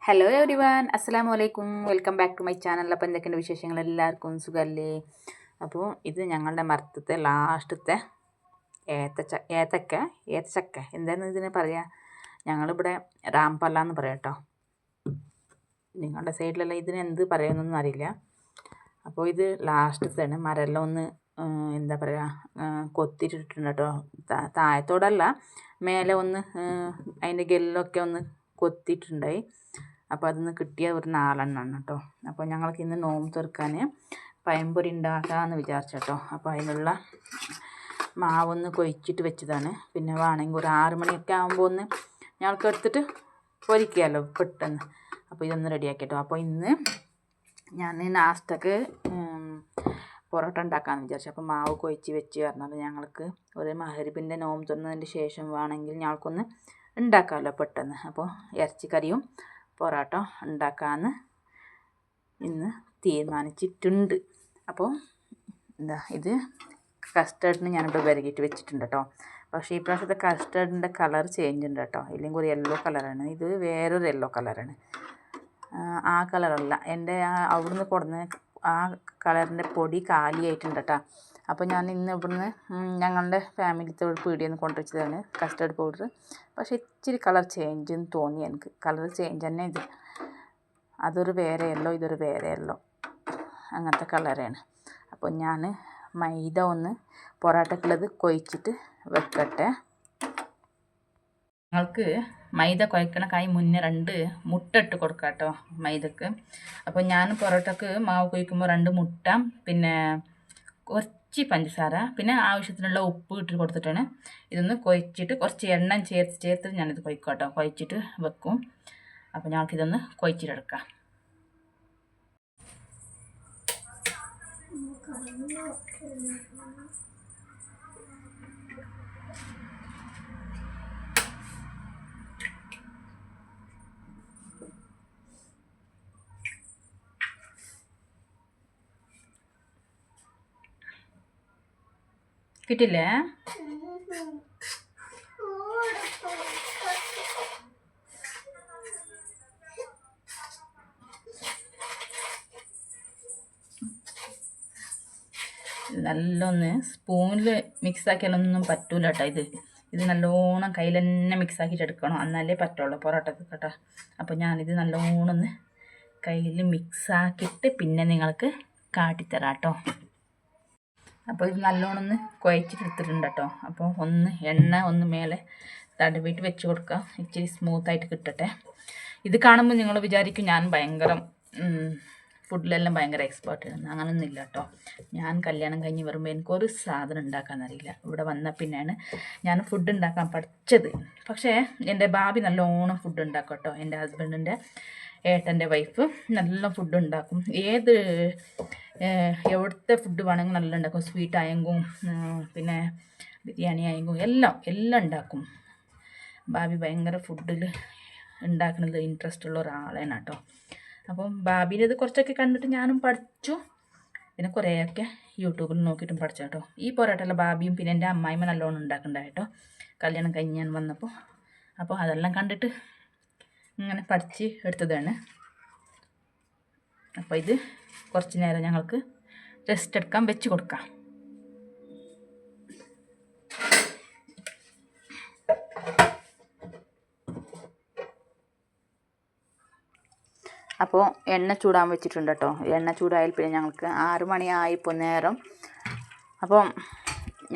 Hello every one, അസ്സലാമു അലൈക്കും. Welcome back to my channel. അപ്പോൾ എന്തൊക്കെയുണ്ട് വിശേഷങ്ങൾ? എല്ലാവർക്കും സുഖമല്ലേ? അപ്പോൾ ഇത് ഞങ്ങളുടെ മരത്തത്തെ ലാസ്റ്റത്തെ ഏത്തച്ചക്ക എന്തായിരുന്നു ഇതിനെ പറയുക? ഞങ്ങളിവിടെ രാംപല്ല എന്ന് പറയാം കേട്ടോ. നിങ്ങളുടെ സൈഡിലെല്ലാം ഇതിന് എന്ത് പറയുന്നൊന്നും അറിയില്ല. അപ്പോൾ ഇത് ലാസ്റ്റത്തെയാണ്. മരമെല്ലാം ഒന്ന് എന്താ പറയുക, കൊത്തിയിട്ടിട്ടുണ്ട് കേട്ടോ. താഴത്തോടല്ല, മേലെ ഒന്ന് അതിൻ്റെ ഗെല്ലൊക്കെ ഒന്ന് കൊത്തിയിട്ടുണ്ടായി. അപ്പോൾ അതിൽ നിന്ന് കിട്ടിയ ഒരു 4 എണ്ണമാണ് കേട്ടോ. അപ്പോൾ ഞങ്ങൾക്ക് ഇന്ന് നോമ്പ് തുറക്കാൻ പഴംപൊരി ഉണ്ടാക്കാമെന്ന് വിചാരിച്ചു കേട്ടോ. അപ്പോൾ അതിനുള്ള മാവൊന്ന് കൊഴിച്ചിട്ട് വെച്ചതാണ്. പിന്നെ വേണമെങ്കിൽ ഒരു 6 മണിയൊക്കെ ആകുമ്പോൾ ഒന്ന് ഞങ്ങൾക്ക് എടുത്തിട്ട് പൊരിക്കാമല്ലോ പെട്ടെന്ന്. അപ്പോൾ ഇതൊന്ന് റെഡിയാക്കി കേട്ടോ. അപ്പോൾ ഇന്ന് ഞാൻ നാസ്തക്ക് പൊറോട്ട ഉണ്ടാക്കാമെന്ന് വിചാരിച്ചു. അപ്പോൾ മാവ് കൊഴിച്ച് വെച്ച് പറഞ്ഞാൽ ഞങ്ങൾക്ക് ഒരു മഹരിബിൻ്റെ നോമ്പ് തുറന്നതിന് ശേഷം വേണമെങ്കിൽ ഞങ്ങൾക്കൊന്ന് ഉണ്ടാക്കാമല്ലോ പെട്ടെന്ന്. അപ്പോൾ ഇറച്ചിക്കറിയും പൊറോട്ട ഉണ്ടാക്കാമെന്ന് ഇന്ന് തീരുമാനിച്ചിട്ടുണ്ട്. അപ്പോൾ എന്താ ഇത് കസ്റ്റേർഡിന് ഞാനിവിടെ വിരകിയിട്ട് വെച്ചിട്ടുണ്ട് കേട്ടോ. പക്ഷേ ഈ പ്രാവശ്യത്തെ കസ്റ്റേർഡിൻ്റെ കളർ ചേഞ്ച് ഉണ്ട് കേട്ടോ. ഇല്ലെങ്കിൽ ഒരു യെല്ലോ കളറാണ്, ഇത് വേറൊരു യെല്ലോ കളറാണ്. ആ കളറല്ല, എൻ്റെ അവിടുന്ന് കൊടുന്ന ആ കളറിൻ്റെ പൊടി കാലിയായിട്ടുണ്ട് കേട്ടോ. അപ്പോൾ ഞാൻ ഇന്ന് ഇവിടുന്ന് ഞങ്ങളുടെ ഫാമിലിത്തെ ഒരു പീടികയിൽ നിന്ന് കൊണ്ടുവച്ചതാണ് കസ്റ്റേർഡ് പൗഡർ. പക്ഷേ ഇച്ചിരി കളർ ചേഞ്ച് എന്ന് തോന്നി എനിക്ക്. കളർ ചേഞ്ച് തന്നെ ഇത്. അതൊരു വേറെ യെല്ലോ, ഇതൊരു വേറെ യെല്ലോ, അങ്ങനത്തെ കളറാണ്. അപ്പോൾ ഞാൻ മൈദ ഒന്ന് പൊറോട്ടക്കുള്ളത് കൊഴിച്ചിട്ട് വെക്കട്ടെ. നിങ്ങൾക്ക് മൈദ കുഴക്കണക്കായി മുന്നേ 2 മുട്ട ഇട്ട് കൊടുക്കാം കേട്ടോ മൈദക്ക്. അപ്പോൾ ഞാൻ പൊറോട്ടക്ക് മാവ് കൊഴിക്കുമ്പോൾ 2 മുട്ട, പിന്നെ കുറച്ച് പഞ്ചസാര, പിന്നെ ആവശ്യത്തിനുള്ള ഉപ്പ് ഇട്ട് കൊടുത്തിട്ടാണ് ഇതൊന്ന് കൊഴിച്ചിട്ട് കുറച്ച് എണ്ണ ചേർത്ത് ഞാനിത് കൊഴിക്കും കേട്ടോ. കൊഴിച്ചിട്ട് വെക്കും. അപ്പോൾ ഞങ്ങൾക്കിതൊന്ന് കൊഴിച്ചിട്ടെടുക്കാം. കിട്ടില്ലേ? നല്ലൊന്ന് സ്പൂണിൽ മിക്സാക്കിയാലൊന്നും പറ്റൂല കേട്ടോ. ഇത് നല്ലോണം കയ്യിൽ തന്നെ മിക്സാക്കിയിട്ട് എടുക്കണം, എന്നാലേ പറ്റുള്ളൂ പൊറോട്ടക്ക് കേട്ടോ. അപ്പോൾ ഞാനിത് നല്ലോണം ഒന്ന് കയ്യിൽ മിക്സാക്കിയിട്ട് പിന്നെ നിങ്ങൾക്ക് കാട്ടിത്തരാം കേട്ടോ. അപ്പോൾ ഇത് നല്ലോണം ഒന്ന് കുഴച്ചിട്ട് എടുത്തിട്ടുണ്ട് കേട്ടോ. അപ്പോൾ എണ്ണ ഒന്ന് മേലെ തടവിയിട്ട് വെച്ച് കൊടുക്കുക, ഇച്ചിരി സ്മൂത്തായിട്ട് കിട്ടട്ടെ. ഇത് കാണുമ്പോൾ നിങ്ങൾ വിചാരിക്കും ഞാൻ ഭയങ്കര ഫുഡിലെല്ലാം ഭയങ്കര എക്സ്പേർട്ടാണ്. അങ്ങനൊന്നും ഇല്ല കേട്ടോ. ഞാൻ കല്യാണം കഴിഞ്ഞ് വരുമ്പോൾ എനിക്കൊരു സാധനം ഉണ്ടാക്കാനറിയില്ല. ഇവിടെ വന്ന പിന്നെയാണ് ഞാൻ ഫുഡ് ഉണ്ടാക്കാൻ പഠിച്ചത്. പക്ഷേ എൻ്റെ ഭാബി നല്ലോണം ഫുഡ് ഉണ്ടാക്കും കേട്ടോ. എൻ്റെ ഹസ്ബൻഡിൻ്റെ ഏട്ടൻ്റെ വൈഫ് നല്ല ഫുഡ് ഉണ്ടാക്കും. എവിടുത്തെ ഫുഡ് വേണമെങ്കിൽ നല്ല ഉണ്ടാക്കും. സ്വീറ്റ് ആയെങ്കും പിന്നെ ബിരിയാണി ആയെങ്കും എല്ലാം ഉണ്ടാക്കും. ഭാബി ഭയങ്കര ഫുഡിൽ ഉണ്ടാക്കുന്നത് ഇൻട്രസ്റ്റ് ഉള്ള ഒരാളാണ് കേട്ടോ. അപ്പം ഭാബീൻ്റെ ഇത് കുറച്ചൊക്കെ കണ്ടിട്ട് ഞാനും പഠിച്ചു. പിന്നെ കുറേയൊക്കെ യൂട്യൂബിൽ നോക്കിയിട്ടും പഠിച്ചു കേട്ടോ. ഈ പൊറോട്ടയെല്ലാം ഭാബിയും പിന്നെ എൻ്റെ അമ്മായിമ്മ നല്ലോണം ഉണ്ടാക്കുന്നുണ്ടായി കേട്ടോ കല്യാണം കഴിഞ്ഞ് ഞാൻ വന്നപ്പോൾ. അപ്പോൾ അതെല്ലാം കണ്ടിട്ട് ഇങ്ങനെ പഠിച്ച് എടുത്തതാണ്. അപ്പോൾ ഇത് കുറച്ച് നേരം ഞങ്ങൾക്ക് റെസ്റ്റ് എടുക്കാൻ വെച്ച് കൊടുക്കാം. അപ്പോൾ എണ്ണ ചൂടാൻ വെച്ചിട്ടുണ്ട് കേട്ടോ. എണ്ണ ചൂടായാൽ പിന്നെ ഞങ്ങൾക്ക് 6 മണിയായിപ്പോൾ നേരം. അപ്പം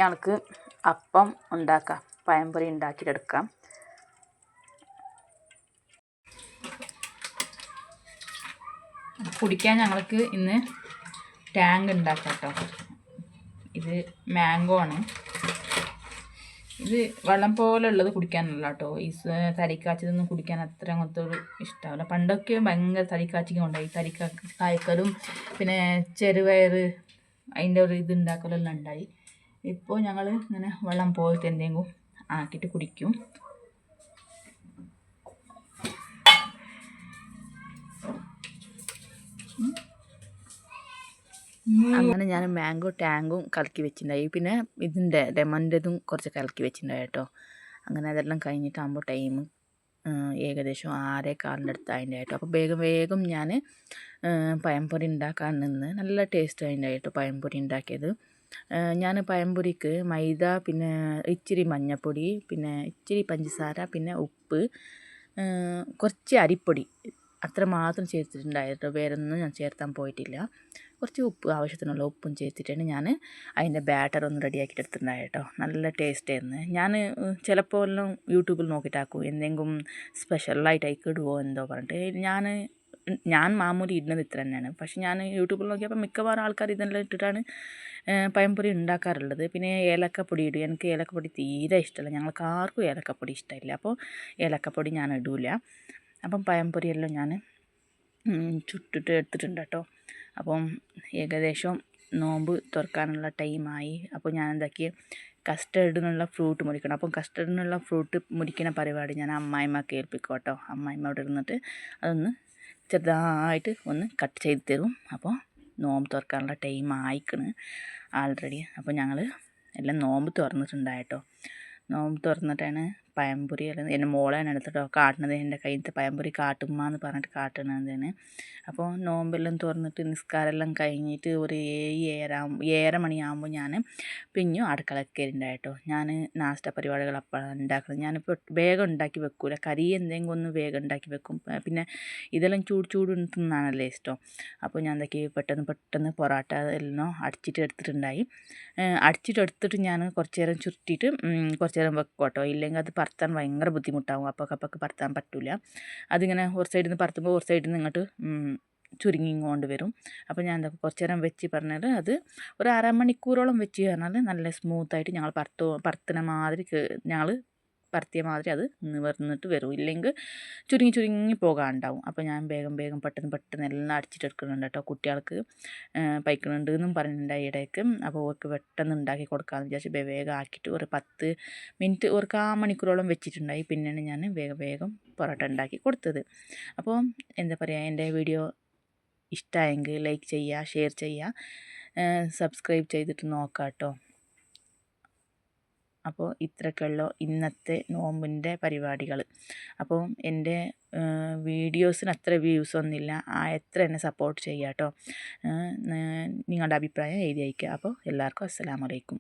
ഞങ്ങൾക്ക് അപ്പം ഉണ്ടാക്കാം, പഴംപൊരി ഉണ്ടാക്കിയിട്ടെടുക്കാം. കുടിക്കാൻ ഞങ്ങൾക്ക് ഇന്ന് ടാങ്ക് ഉണ്ടാക്കാം കേട്ടോ. ഇത് മാംഗോ ആണ്. ഇത് വെള്ളം പോലെ ഉള്ളത് കുടിക്കാനല്ല കേട്ടോ. ഈ തരിക്കാച്ചതൊന്നും കുടിക്കാൻ അത്ര അങ്ങനത്തെ ഒരു ഇഷ്ടമാവില്ല. പണ്ടൊക്കെ ഭയങ്കര തരിക്കാച്ചിക്ക് ഉണ്ടായി. കായ്ക്കലും പിന്നെ ചെറുപയർ അതിൻ്റെ ഒരു ഇത് ഉണ്ടാക്കലെല്ലാം ഉണ്ടായി. ഇപ്പോൾ ഞങ്ങൾ ഇങ്ങനെ വെള്ളം പോയിട്ട് എന്തെങ്കിലും ആക്കിയിട്ട് കുടിക്കും. അങ്ങനെ ഞാൻ മാംഗോ ടാങ്കും കലക്കി വെച്ചിട്ടുണ്ടായി. പിന്നെ ഇതിൻ്റെ ലെമണിൻ്റെതും കുറച്ച് കലക്കി വെച്ചിട്ടുണ്ടായി കേട്ടോ. അങ്ങനെ അതെല്ലാം കഴിഞ്ഞിട്ടാകുമ്പോൾ ടൈം ഏകദേശം 6:15 അടുത്തായിൻ്റെ കേട്ടോ. അപ്പോൾ വേഗം വേഗം ഞാൻ പഴംപൊരി ഉണ്ടാക്കാൻ നിന്ന്. നല്ല ടേസ്റ്റ് അതിൻ്റെ കേട്ടോ പഴംപൊരി ഉണ്ടാക്കിയത്. ഞാൻ പഴംപൊരിക്ക് മൈദ, പിന്നെ ഇച്ചിരി മഞ്ഞൾപ്പൊടി, പിന്നെ ഇച്ചിരി പഞ്ചസാര, പിന്നെ ഉപ്പ്, കുറച്ച് അരിപ്പൊടി അത്ര മാത്രം ചേർത്തിട്ടുണ്ടായിരുന്നു. വേറെ ഒന്നും ഞാൻ ചേർത്താൻ പോയിട്ടില്ല. കുറച്ച് ഉപ്പ്, ആവശ്യത്തിനുള്ള ഉപ്പും ചേർത്തിട്ടാണ് ഞാൻ അതിൻ്റെ ബാറ്റർ ഒന്ന് റെഡിയാക്കിയിട്ട് എടുത്തിട്ടുണ്ടായത് കേട്ടോ. നല്ല ടേസ്റ്റ് ആയിരുന്നു. ഞാൻ ചിലപ്പോൾ എല്ലാം യൂട്യൂബിൽ നോക്കിയിട്ടാക്കും എന്തെങ്കിലും സ്പെഷ്യലായിട്ട് അതിലേക്ക് ഇടുമോ എന്തോ പറഞ്ഞിട്ട്. ഞാൻ മാമൂലി ഇടുന്നത് ഇത്ര തന്നെയാണ്. പക്ഷെ ഞാൻ യൂട്യൂബിൽ നോക്കിയപ്പോൾ മിക്കവാറും ആൾക്കാർ ഇതെല്ലാം ഇട്ടിട്ടാണ് പഴംപൊരി ഉണ്ടാക്കാറുള്ളത്. പിന്നെ ഏലക്കപ്പൊടി ഇടും. എനിക്ക് ഏലക്കപ്പൊടി തീരെ ഇഷ്ടമല്ല. ഞങ്ങൾക്ക് ആർക്കും ഏലക്കപ്പൊടി ഇഷ്ടമില്ല. അപ്പോൾ ഏലക്കപ്പൊടി ഞാൻ ഇടില്ല. അപ്പം പഴംപൊരിയെല്ലാം ഞാൻ ചുട്ടിട്ട് എടുത്തിട്ടുണ്ട് കേട്ടോ. അപ്പം ഏകദേശം നോമ്പ് തുറക്കാനുള്ള ടൈമായി. അപ്പോൾ ഞാൻ എന്താക്കി, കസ്റ്റർഡിനുള്ള ഫ്രൂട്ട് മുറിക്കണം. അപ്പം കസ്റ്റർഡിനുള്ള ഫ്രൂട്ട് മുറിക്കുന്ന പരിപാടി ഞാൻ അമ്മായിമ്മക്ക് ഏൽപ്പിക്കും കേട്ടോ. അമ്മായിമ്മ അവിടെ ഇരുന്നിട്ട് അതൊന്ന് ചെറുതായിട്ട് ഒന്ന് കട്ട് ചെയ്ത് തരും. അപ്പോൾ നോമ്പ് തുറക്കാനുള്ള ടൈം ആയിക്കണ് ആൾറെഡി. അപ്പോൾ ഞങ്ങൾ എല്ലാം നോമ്പ് തുറന്നിട്ടുണ്ടായിട്ടോ. നോമ്പ് തുറന്നിട്ടാണ് പഴംപൊരി എല്ലാം എൻ്റെ മോളാണ് എടുത്തിട്ടോ കാട്ടുന്നത്. എൻ്റെ കയ്യിലത്തെ പഴംപൊരി കാട്ടുമ്മ എന്ന് പറഞ്ഞിട്ട് കാട്ടുന്നതാണ്. അപ്പോൾ നോമ്പെല്ലാം തുറന്നിട്ട് നിസ്കാരമെല്ലാം കഴിഞ്ഞിട്ട് ഒരു 7 മണിയാകുമ്പോൾ ഞാൻ പിന്നെയും അടുക്കളയിൽ കയറിണ്ടായിട്ടോ. ഞാൻ നാസ്ത പരിപാടികൾ അപ്പോഴാണ് ഉണ്ടാക്കുന്നത്. ഞാനിപ്പോൾ വേഗം ഉണ്ടാക്കി വെക്കൂല. കറി എന്തെങ്കിലും ഒന്ന് വേഗം ഉണ്ടാക്കി വെക്കും. പിന്നെ ഇതെല്ലാം ചൂട് തിന്നാണല്ലേ ഇഷ്ടം. അപ്പോൾ ഞാൻ എന്തൊക്കെ പെട്ടെന്ന് പൊറോട്ട എല്ലാം അടിച്ചിട്ട് എടുത്തിട്ടുണ്ടായി. അടിച്ചിട്ട് ഞാൻ കുറച്ച് നേരം ചുരുട്ടിയിട്ട് കുറച്ച് നേരം വെക്കും കേട്ടോ. ഇല്ലെങ്കിൽ അത് പരത്താൻ ഭയങ്കര ബുദ്ധിമുട്ടാവും. അപ്പൊക്കെ പരത്താൻ പറ്റില്ല. അതിങ്ങനെ ഒരു സൈഡിൽ നിന്ന് പരത്തുമ്പോൾ ഒരു സൈഡിൽ നിന്ന് ഇങ്ങോട്ട് ചുരുങ്ങിക്കൊണ്ട് വരും. അപ്പോൾ ഞാൻ എന്താ കുറച്ച് നേരം വെച്ച് പറഞ്ഞാൽ അത് ഒരു അരമണിക്കൂറോളം വെച്ച് പറഞ്ഞാൽ നല്ല സ്മൂത്തായിട്ട് ഞങ്ങൾ പരത്തുന്ന മാതിരി ഞങ്ങൾ പരത്തിയ മാതിരി അത് നിവർന്നിട്ട് വരും. ഇല്ലെങ്കിൽ ചുരുങ്ങി പോകാനുണ്ടാവും. അപ്പോൾ ഞാൻ വേഗം പെട്ടെന്ന് എല്ലാം അടിച്ചിട്ടെടുക്കുന്നുണ്ട് കേട്ടോ. കുട്ടികൾക്ക് പൈക്കുന്നുണ്ട് എന്നും പറഞ്ഞിട്ടുണ്ടായി ഇടയ്ക്ക്. അപ്പോൾ അവർക്ക് പെട്ടെന്ന് ഉണ്ടാക്കി കൊടുക്കാമെന്ന് വിചാരിച്ച് വേഗം ആക്കിയിട്ട് ഒരു 10 മിനിറ്റ് ഒരു 1/4 മണിക്കൂറോളം വെച്ചിട്ടുണ്ടായി. പിന്നെയാണ് ഞാൻ വേഗം പൊറോട്ട ഉണ്ടാക്കി കൊടുത്തത്. അപ്പോൾ എന്താ പറയുക, എൻ്റെ വീഡിയോ ഇഷ്ടമായെങ്കിൽ ലൈക്ക് ചെയ്യുക, ഷെയർ ചെയ്യുക, സബ്സ്ക്രൈബ് ചെയ്തിട്ട് നോക്കാം കേട്ടോ. അപ്പോൾ ഇത്രയൊക്കെയുള്ളൂ ഇന്നത്തെ നോമ്പിൻ്റെ പരിപാടികൾ. അപ്പോൾ എൻ്റെ വീഡിയോസിന് അത്ര വ്യൂസ് ഒന്നുമില്ല. എത്ര എന്നെ സപ്പോർട്ട് ചെയ്യുക കേട്ടോ. നിങ്ങളുടെ അഭിപ്രായം എഴുതി അയയ്ക്കുക. അപ്പോൾ എല്ലാവർക്കും അസ്സലാമു അലൈക്കും.